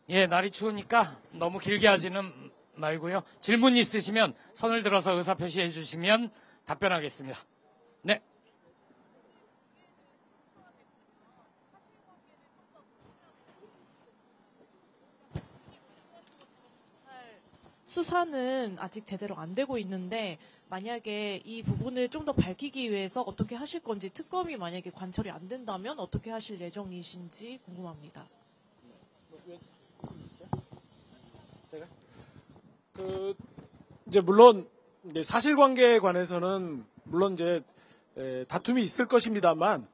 예, 날이 추우니까 너무 길게 하지는 말고요. 질문 있으시면 손을 들어서 의사표시해 주시면 답변하겠습니다. 네. 수사는 아직 제대로 안 되고 있는데 만약에 이 부분을 좀 더 밝히기 위해서 어떻게 하실 건지, 특검이 만약에 관철이 안 된다면 어떻게 하실 예정이신지 궁금합니다. 제가 이제 물론 사실관계에 관해서는 물론 이제 다툼이 있을 것입니다만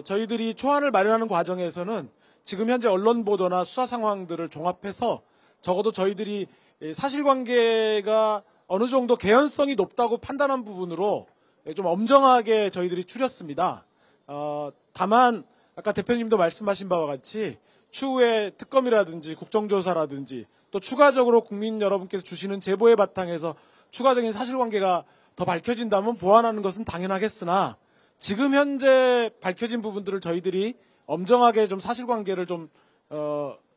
저희들이 초안을 마련하는 과정에서는 지금 현재 언론 보도나 수사 상황들을 종합해서 적어도 저희들이 사실관계가 어느 정도 개연성이 높다고 판단한 부분으로 좀 엄정하게 저희들이 추렸습니다. 다만 아까 대표님도 말씀하신 바와 같이 추후에 특검이라든지 국정조사라든지 또 추가적으로 국민 여러분께서 주시는 제보의 바탕에서 추가적인 사실관계가 더 밝혀진다면 보완하는 것은 당연하겠으나 지금 현재 밝혀진 부분들을 저희들이 엄정하게 좀 사실관계를 좀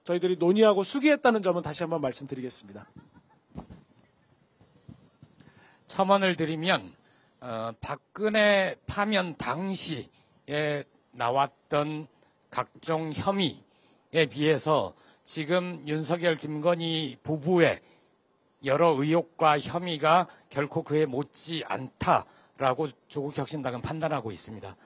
저희들이 논의하고 수기했다는 점은 다시 한번 말씀드리겠습니다. 첨언을 드리면 박근혜 파면 당시에 나왔던 각종 혐의에 비해서 지금 윤석열, 김건희 부부의 여러 의혹과 혐의가 결코 그에 못지 않다라고 조국혁신당은 판단하고 있습니다.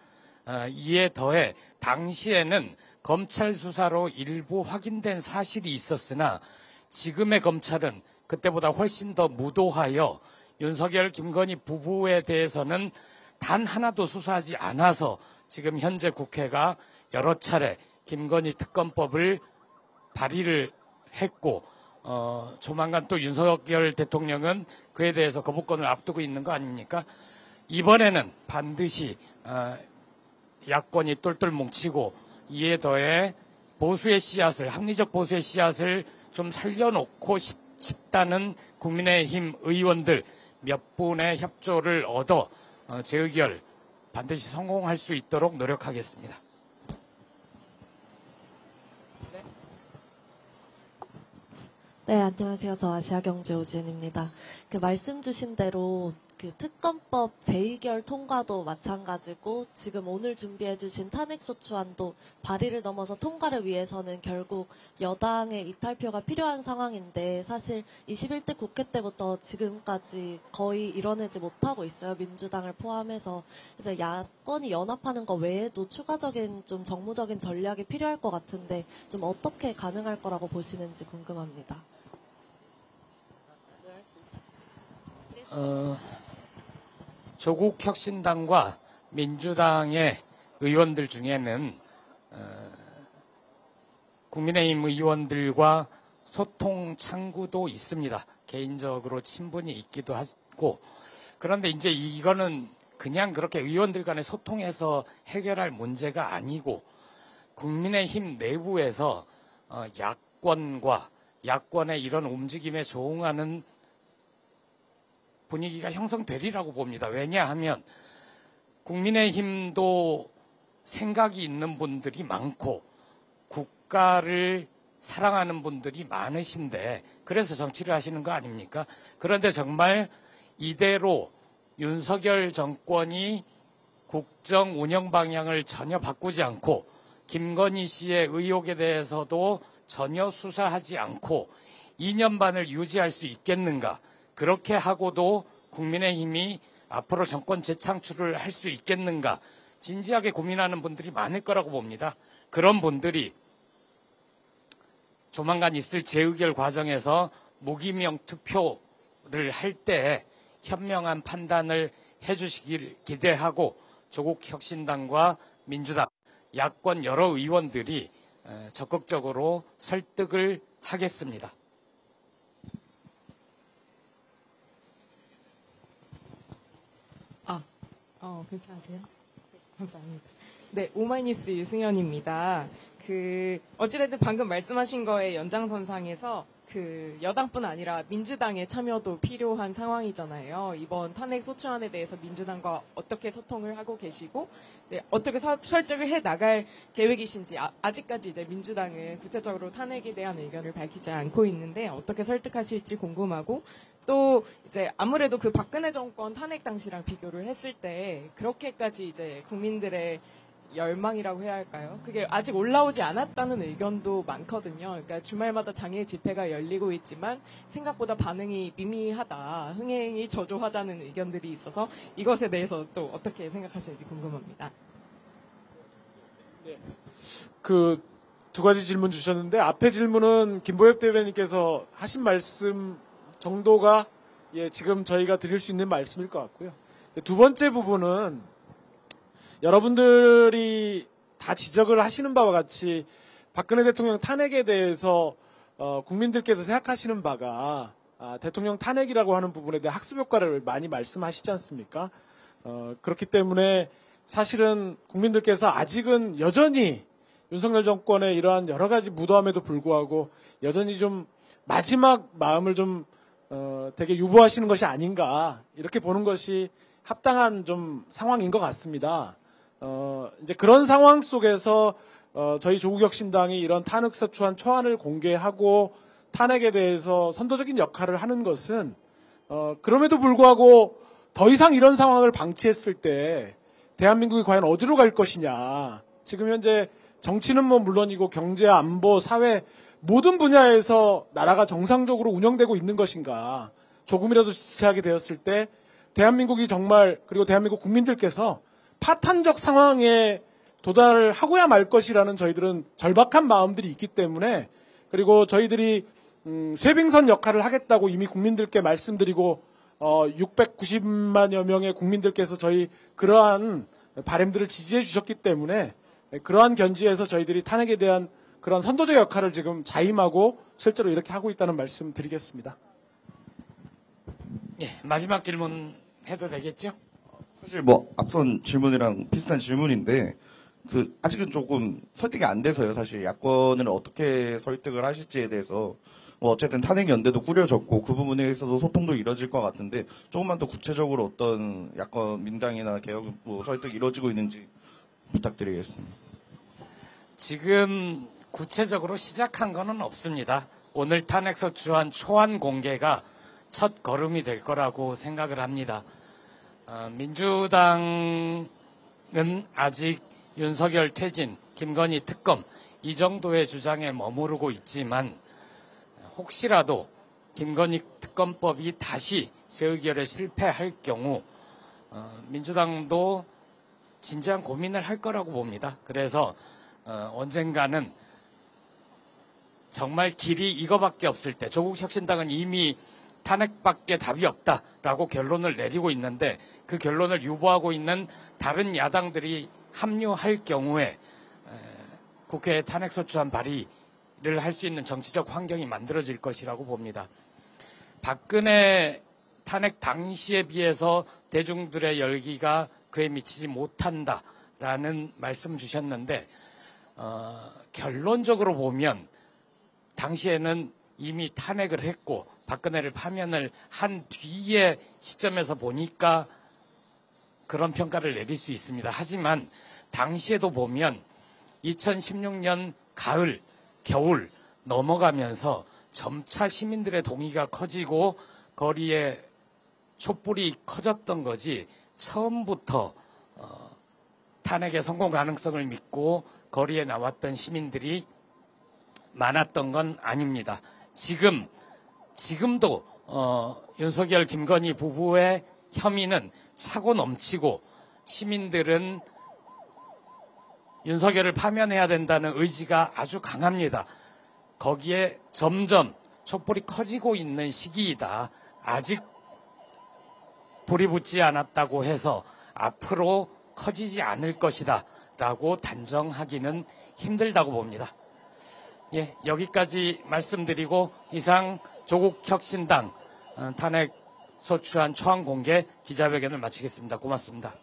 이에 더해 당시에는 검찰 수사로 일부 확인된 사실이 있었으나 지금의 검찰은 그때보다 훨씬 더 무도하여 윤석열, 김건희 부부에 대해서는 단 하나도 수사하지 않아서 지금 현재 국회가 여러 차례 김건희 특검법을 발의를 했고 조만간 또 윤석열 대통령은 그에 대해서 거부권을 앞두고 있는 거 아닙니까? 이번에는 반드시 야권이 똘똘 뭉치고 이에 더해 보수의 씨앗을, 합리적 보수의 씨앗을 좀 살려놓고 싶다는 국민의힘 의원들 몇 분의 협조를 얻어 재의결 반드시 성공할 수 있도록 노력하겠습니다. 네, 안녕하세요. 저 아시아경제 오지은입니다. 말씀 주신 대로 특검법 재의결 통과도 마찬가지고 지금 오늘 준비해 주신 탄핵소추안도 발의를 넘어서 통과를 위해서는 결국 여당의 이탈표가 필요한 상황인데 사실 21대 국회 때부터 지금까지 거의 이뤄내지 못하고 있어요. 민주당을 포함해서. 그래서 야권이 연합하는 거 외에도 추가적인 좀 정무적인 전략이 필요할 것 같은데 좀 어떻게 가능할 거라고 보시는지 궁금합니다. 조국혁신당과 민주당의 의원들 중에는 국민의힘 의원들과 소통 창구도 있습니다. 개인적으로 친분이 있기도 하고 그런데 이제 이거는 그냥 그렇게 의원들 간에 소통해서 해결할 문제가 아니고 국민의힘 내부에서 야권과 야권의 이런 움직임에 조응하는 분위기가 형성되리라고 봅니다. 왜냐하면 국민의힘도 생각이 있는 분들이 많고 국가를 사랑하는 분들이 많으신데 그래서 정치를 하시는 거 아닙니까? 그런데 정말 이대로 윤석열 정권이 국정 운영 방향을 전혀 바꾸지 않고 김건희 씨의 의혹에 대해서도 전혀 수사하지 않고 2년 반을 유지할 수 있겠는가? 그렇게 하고도 국민의힘이 앞으로 정권 재창출을 할 수 있겠는가 진지하게 고민하는 분들이 많을 거라고 봅니다. 그런 분들이 조만간 있을 재의결 과정에서 무기명 투표를 할 때 현명한 판단을 해주시길 기대하고 조국혁신당과 민주당, 야권 여러 의원들이 적극적으로 설득을 하겠습니다. 괜찮으세요? 감사합니다. 네, 오마이뉴스 유승현입니다. 어찌됐든 방금 말씀하신 거에 연장선상에서 그 여당뿐 아니라 민주당의 참여도 필요한 상황이잖아요. 이번 탄핵 소추안에 대해서 민주당과 어떻게 소통을 하고 계시고 어떻게 설득을 해 나갈 계획이신지 아직까지 이제 민주당은 구체적으로 탄핵에 대한 의견을 밝히지 않고 있는데 어떻게 설득하실지 궁금하고 또 이제 아무래도 그 박근혜 정권 탄핵 당시랑 비교를 했을 때 그렇게까지 이제 국민들의 열망이라고 해야 할까요? 그게 아직 올라오지 않았다는 의견도 많거든요. 그러니까 주말마다 장애 집회가 열리고 있지만 생각보다 반응이 미미하다, 흥행이 저조하다는 의견들이 있어서 이것에 대해서 또 어떻게 생각하시는지 궁금합니다. 네. 그 두 가지 질문 주셨는데 앞에 질문은 김보엽 대변인께서 하신 말씀 정도가 지금 저희가 드릴 수 있는 말씀일 것 같고요. 두 번째 부분은 여러분들이 다 지적을 하시는 바와 같이 박근혜 대통령 탄핵에 대해서 국민들께서 생각하시는 바가 대통령 탄핵이라고 하는 부분에 대한 학습 효과를 많이 말씀하시지 않습니까? 그렇기 때문에 사실은 국민들께서 아직은 여전히 윤석열 정권의 이러한 여러 가지 무도함에도 불구하고 여전히 좀 마지막 마음을 좀 되게 유보하시는 것이 아닌가 이렇게 보는 것이 합당한 좀 상황인 것 같습니다. 이제 그런 상황 속에서 저희 조국혁신당이 이런 탄핵소추안 초안을 공개하고 탄핵에 대해서 선도적인 역할을 하는 것은 그럼에도 불구하고 더 이상 이런 상황을 방치했을 때 대한민국이 과연 어디로 갈 것이냐. 지금 현재 정치는 뭐 물론이고 경제, 안보, 사회 모든 분야에서 나라가 정상적으로 운영되고 있는 것인가. 조금이라도 지체하게 되었을 때 대한민국이 정말 그리고 대한민국 국민들께서 파탄적 상황에 도달을 하고야 말 것이라는 저희들은 절박한 마음들이 있기 때문에 그리고 저희들이 쇄빙선 역할을 하겠다고 이미 국민들께 말씀드리고 690만여 명의 국민들께서 저희 그러한 바람들을 지지해 주셨기 때문에 그러한 견지에서 저희들이 탄핵에 대한 그런 선도적 역할을 지금 자임하고 실제로 이렇게 하고 있다는 말씀 드리겠습니다. 예, 마지막 질문 해도 되겠죠? 사실 뭐 앞선 질문이랑 비슷한 질문인데 아직은 조금 설득이 안 돼서요. 사실 야권을 어떻게 설득을 하실지에 대해서 뭐 어쨌든 탄핵 연대도 꾸려졌고 그 부분에 있어서 소통도 이뤄질 것 같은데 조금만 더 구체적으로 어떤 야권 민당이나 개혁 뭐 설득이 이루어지고 있는지 부탁드리겠습니다. 지금 구체적으로 시작한 거는 없습니다. 오늘 탄핵소추안 초안 공개가 첫 걸음이 될 거라고 생각을 합니다. 민주당은 아직 윤석열 퇴진, 김건희 특검 이 정도의 주장에 머무르고 있지만 혹시라도 김건희 특검법이 다시 재의결에 실패할 경우 민주당도 진지한 고민을 할 거라고 봅니다. 그래서 언젠가는 정말 길이 이거밖에 없을 때 조국혁신당은 이미 탄핵밖에 답이 없다라고 결론을 내리고 있는데 그 결론을 유보하고 있는 다른 야당들이 합류할 경우에 국회에 탄핵소추안 발의를 할 수 있는 정치적 환경이 만들어질 것이라고 봅니다. 박근혜 탄핵 당시에 비해서 대중들의 열기가 그에 미치지 못한다라는 말씀 주셨는데 결론적으로 보면 당시에는 이미 탄핵을 했고 박근혜를 파면을 한 뒤의 시점에서 보니까 그런 평가를 내릴 수 있습니다. 하지만 당시에도 보면 2016년 가을, 겨울 넘어가면서 점차 시민들의 동의가 커지고 거리에 촛불이 커졌던 거지 처음부터 탄핵의 성공 가능성을 믿고 거리에 나왔던 시민들이 많았던 건 아닙니다. 지금도 윤석열, 김건희 부부의 혐의는 차고 넘치고 시민들은 윤석열을 파면해야 된다는 의지가 아주 강합니다. 거기에 점점 촛불이 커지고 있는 시기이다. 아직 불이 붙지 않았다고 해서 앞으로 커지지 않을 것이다 라고 단정하기는 힘들다고 봅니다. 예, 여기까지 말씀드리고 이상 조국혁신당 탄핵소추안 초안 공개 기자회견을 마치겠습니다. 고맙습니다.